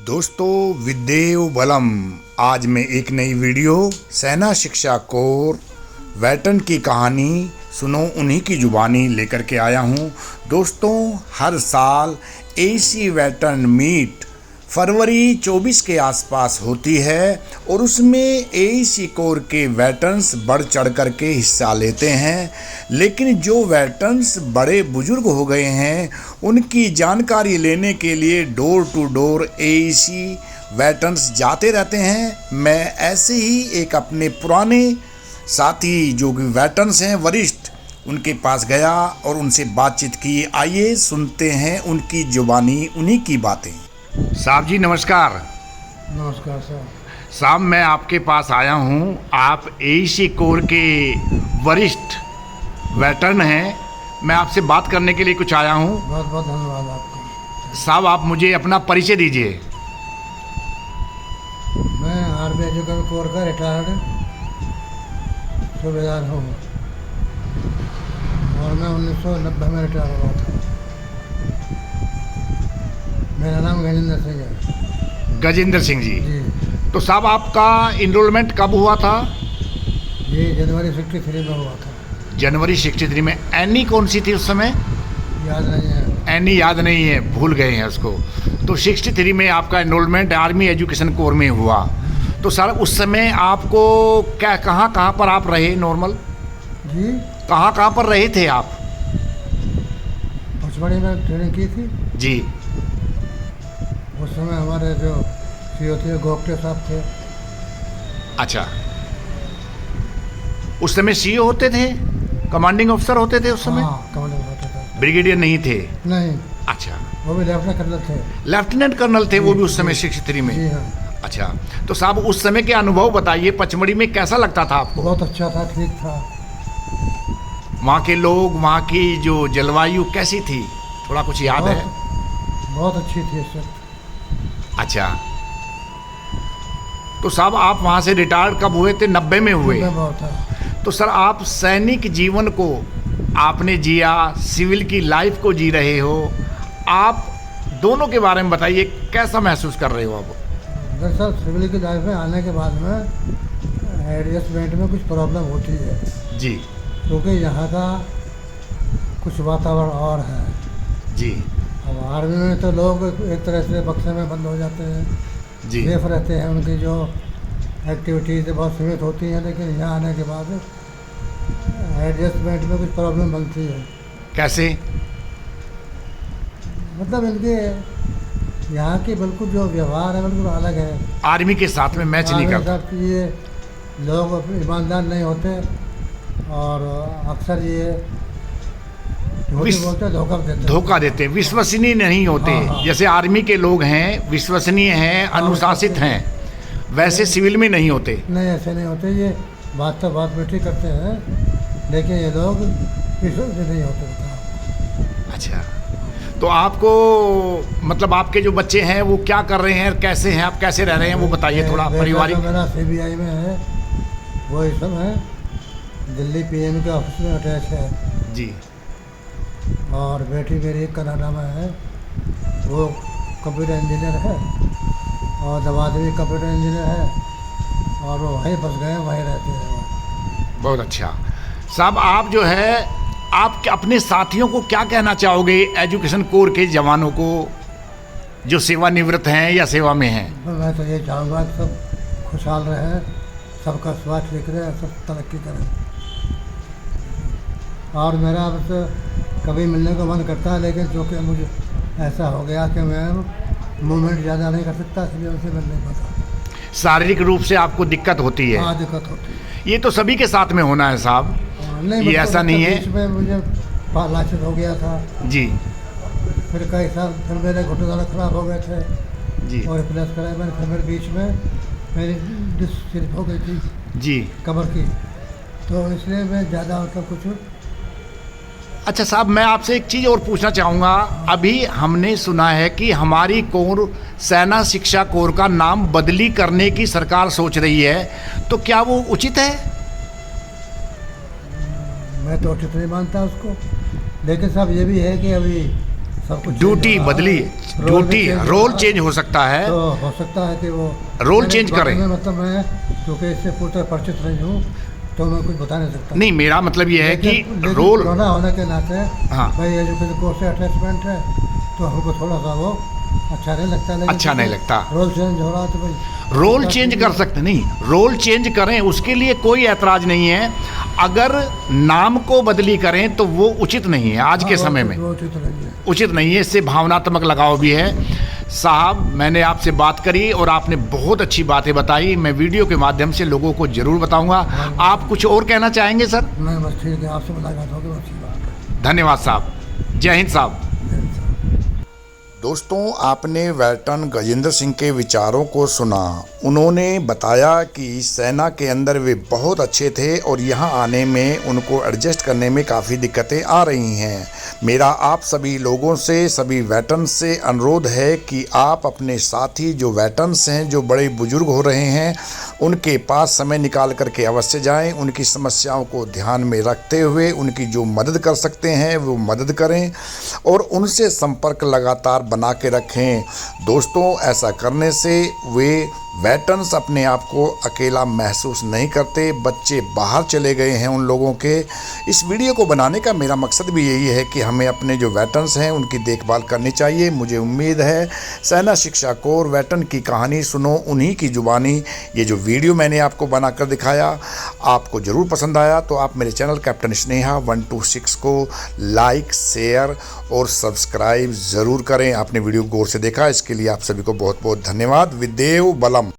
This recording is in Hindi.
दोस्तों विद्येव बलम। आज मैं एक नई वीडियो सेना शिक्षा कोर वेटरन की कहानी सुनो उन्हीं की जुबानी लेकर के आया हूँ। दोस्तों हर साल एसी वेटरन मीट फरवरी 24 के आसपास होती है और उसमें एसी कोर के वेटरन्स बढ़ चढ़ कर के हिस्सा लेते हैं। लेकिन जो वेटरन्स बड़े बुजुर्ग हो गए हैं उनकी जानकारी लेने के लिए door to door AC veterans जाते रहते हैं। मैं ऐसे ही एक अपने पुराने साथी जो कि वेटरन्स हैं वरिष्ठ उनके पास गया और उनसे बातचीत की। आइए सुनते हैं उनकी जुबानी उन्हीं की बातें। साहब जी नमस्कार। नमस्कार सर। साहब मैं आपके पास आया हूँ, आप एसी कोर के वरिष्ठ वेटरन हैं। मैं आपसे बात करने के लिए कुछ आया हूँ। बहुत बहुत धन्यवाद आपका। साहब आप मुझे अपना परिचय दीजिए। मैं आर्मी एजुकेशन कोर का रिटायर्ड सूबेदार हूँ और मैं 1990 में रिटायर हुआ था। मेरा नाम गजेंद्र सिंह है। गजेंद्र सिंह जी। जी तो साहब आपका इनरोलमेंट कब हुआ था? ये जनवरी 63 में हुआ था। जनवरी 63 में। एनी कौन सी थी उस समय? याद नहीं है। एनी याद नहीं है, भूल गए हैं उसको। तो 63 में आपका इनरोलमेंट आर्मी एजुकेशन कोर में हुआ। तो सर उस समय आपको क्या कहाँ पर आप रहे नॉर्मल? जी कहाँ पर रहे थे आप? पचमढ़ी में ट्रेनिंग की थी। जी। उस समय हमारे जो सीओ थे गोपटे साहब थे। अच्छा, उस समय सीओ होते थे, कमांडिंग ऑफिसर होते थे उस समय? हाँ कमांडिंग होते थे। ब्रिगेडियर नहीं थे? नहीं, अच्छा, वो भी लेफ्टिनेंट कर्नल थे। लेफ्टिनेंट कर्नल थे वो भी उस समय 63 में? जी हाँ। अच्छा, तो साहब उस समय के अनुभव बताइए, पचमढ़ी में कैसा लगता था आपको? बहुत अच्छा था, ठीक था। वहाँ के लोग, वहाँ की जो जलवायु कैसी थी, थोड़ा कुछ याद है? बहुत अच्छी थी सर। अच्छा, तो साहब आप वहाँ से रिटायर्ड कब हुए थे? 90 में हुए। बहुत था। तो सर आप सैनिक जीवन को आपने जिया, सिविल की लाइफ को जी रहे हो, आप दोनों के बारे में बताइए, कैसा महसूस कर रहे हो आप? दरअसल सिविल की लाइफ में आने के बाद में एडजस्टमेंट में कुछ प्रॉब्लम होती है जी। क्योंकि यहाँ का कुछ वातावरण और है। जी। अब आर्मी में तो लोग एक तरह से बक्से में बंद हो जाते हैं, जी। सेफ रहते हैं, उनकी जो एक्टिविटीज़ बहुत सीमित होती हैं। लेकिन यहाँ आने के बाद एडजस्टमेंट में कुछ प्रॉब्लम बनती है। कैसे? मतलब इनके यहाँ की बिल्कुल जो व्यवहार है बिल्कुल अलग है। आर्मी के साथ में मैच नहीं करता। ये लोग ईमानदार नहीं होते और अक्सर ये धोखा देते, विश्वसनीय नहीं होते। हाँ। जैसे आर्मी के लोग हैं विश्वसनीय हैं, अनुशासित हैं, वैसे सिविल में नहीं होते। नहीं, ऐसे नहीं होते। ये बात तो बात मीठी करते हैं लेकिन ये लोग विश्वसनीय नहीं होते। अच्छा, तो आपको मतलब आपके जो बच्चे हैं वो क्या कर रहे हैं, कैसे हैं, आप कैसे रह रहे हैं, वो बताइए थोड़ा पारिवारिक। मेरा CBI में है, वो इस समय दिल्ली PM के ऑफिस में अटैच है। जी। और बेटी मेरी कनाडा में है, वो कंप्यूटर इंजीनियर है और दमाद भी कंप्यूटर इंजीनियर है और वो वहीं फंस गए, वहीं रहते हैं। बहुत अच्छा। साहब आप जो है आप अपने साथियों को क्या कहना चाहोगे, एजुकेशन कोर के जवानों को जो सेवानिवृत्त हैं या सेवा में हैं? मैं तो ये चाहूँगा कि सब खुशहाल रहें, सबका स्वास्थ्य ठीक रहे, सब तरक्की करें। और मेरा बस कभी मिलने को मन करता है लेकिन चूँकि मुझे ऐसा हो गया कि मैं मूवमेंट ज़्यादा नहीं कर सकता, इसलिए उनसे मिल नहीं पाता। शारीरिक रूप से आपको दिक्कत होती है? हाँ, दिक्कत होती है। ये तो सभी के साथ में होना है साहब, नहीं, ये ऐसा नहीं है। बीच में मुझे पालाचित हो गया था जी। फिर कई साल फिर मेरे घुटने ज़्यादा खराब हो गए थे जी। और रिप्लेस कराए मैंने। फिर मेरे बीच में मेरी डिस्क स्लिप हो गई थी जी। कमर की, तो इसलिए मैं ज़्यादा मतलब कुछ। अच्छा साहब मैं आपसे एक चीज़ और पूछना चाहूँगा। अभी हमने सुना है कि हमारी कोर सेना शिक्षा कोर का नाम बदली करने की सरकार सोच रही है, तो क्या वो उचित है? मैं तो उचित नहीं मानता उसको, लेकिन साहब ये भी है कि अभी सब कुछ ड्यूटी change हो रहा है। बदली, रोल भी ड्यूटी change हो रोल रहा है। चेंज हो सकता है। तो हो सकता है कि वो रोल मैंने चेंज इस बारे करें। में मतलब मैं क्योंकि इससे पूरी तरह परिचित नहीं हूँ, तो मैं कुछ बता नहीं सकता। नहीं, मेरा मतलब ये है कि लेकिन रोल, पुराना होने के नाते हाँ। भाई एजुकेशन कोर्स से अटैचमेंट है, तो हमको थोड़ा सा वो अच्छा नहीं लगता। लेकिन अच्छा नहीं लगता। रोल चेंज हो रहा है तो भाई रोल चेंज कर सकते नहीं, रोल चेंज करें, उसके लिए कोई ऐतराज नहीं है। अगर नाम को बदली करें तो वो उचित नहीं है आज के समय में, उचित नहीं है। इससे भावनात्मक लगाव भी है। साहब, मैंने आपसे बात करी और आपने बहुत अच्छी बातें बताई। मैं वीडियो के माध्यम से लोगों को जरूर बताऊंगा। आप कुछ और कहना चाहेंगे सर? नहीं, बस ठीक है, आपसे मुलाकात होगी, बस अच्छी बात है। धन्यवाद साहब। जय हिंद साहब। दोस्तों, आपने वेटरन गजेंद्र सिंह के विचारों को सुना। उन्होंने बताया कि सेना के अंदर वे बहुत अच्छे थे और यहाँ आने में उनको एडजस्ट करने में काफ़ी दिक्कतें आ रही हैं। मेरा आप सभी लोगों से, सभी वेटरन से अनुरोध है कि आप अपने साथी जो वेटरन्स हैं, जो बड़े बुजुर्ग हो रहे हैं, उनके पास समय निकाल करके अवश्य जाएं। उनकी समस्याओं को ध्यान में रखते हुए उनकी जो मदद कर सकते हैं वो मदद करें और उनसे संपर्क लगातार बना के रखें। दोस्तों, ऐसा करने से वे वेटरन्स अपने आप को अकेला महसूस नहीं करते। बच्चे बाहर चले गए हैं उन लोगों के। इस वीडियो को बनाने का मेरा मकसद भी यही है कि हमें अपने जो वेटरन्स हैं उनकी देखभाल करनी चाहिए। मुझे उम्मीद है सेना शिक्षा कोर वेटरन की कहानी सुनो उन्हीं की जुबानी, ये जो वीडियो मैंने आपको बनाकर दिखाया आपको ज़रूर पसंद आया तो आप मेरे चैनल कैप्टन स्नेहा 126 को लाइक, शेयर और सब्सक्राइब ज़रूर करें। आपने वीडियो गौर से देखा, इसके लिए आप सभी को बहुत बहुत धन्यवाद। विदेव बलम।